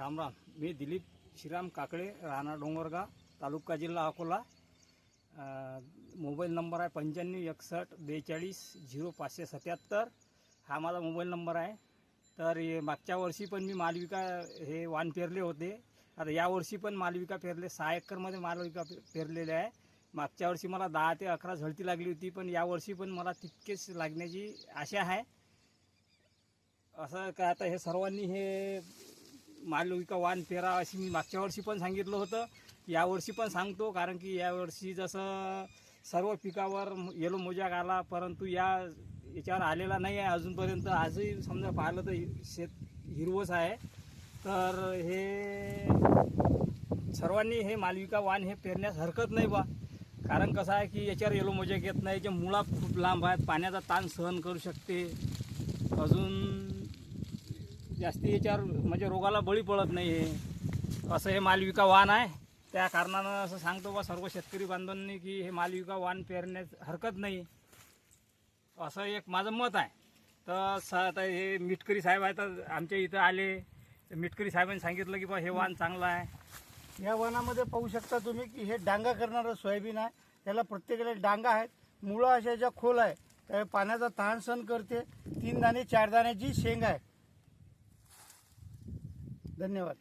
राम राम. मी दिलीप श्रीराम काकडे, राहणार डोंगरगाव, तालुका जिल्हा Akola. Mobile number आहे 9561420577. हा माझा मोबाईल नंबर आहे. तर मागच्या वर्षी पण मी मालविका हे वाण पेरले होते. आता यावर्षी पण मालविका पेरले. 6 एकरमध्ये मालविका पेरलेले आहे. मागच्या वर्षी मला 10 ते 11 झळती लागली होती, पण यावर्षी पण मला तितकेच लागण्याची आशा आहे. असं काय आता हे सर्वांनी हे मालविका वाण पेरा अशी मी मागच्या वर्षी पण सांगितलं होतं, यावर्षी पण सांगतो. कारण की यावर्षी जसं सर्व पिकावर येलो मोजाक आला, परंतु याच्यावर आलेला नाही आहे अजूनपर्यंत. आजही समजा पाहिलं तर शेत हिरवंच आहे. तर हे सर्वांनी हे मालविका वाण हे पेरण्यास हरकत नाही बा. कारण कसं आहे की याच्यावर येलो मोजाक येत नाही, याच्या मुळा खूप लांब आहेत, पाण्याचा ताण सहन करू शकते, अजून जास्ती याच्यावर म्हणजे रोगाला बळी पडत नाही. हे असं हे मालविका वाण आहे. त्या कारणानं असं सांगतो बा सर्व शेतकरी बांधवांनी की हे मालविका वाण पेरण्यास हरकत नाही, असं एक माझं मत आहे. तर आता हे मिटकरी साहेब आहेत, तर आमच्या इथं आले, तर मिटकरी साहेबांनी सांगितलं की बा हे वाण चांगलं आहे. या वनामध्ये पाहू शकता तुम्ही की हे डांगा करणारं सोयाबीन आहे. त्याला प्रत्येकाला डांगा आहेत, मुळं अशा ज्या खोल आहे, त्या पाण्याचा ताण सहन करते. 3 दाणे 4 दाण्याची शेंग आहे. धन्यवाद.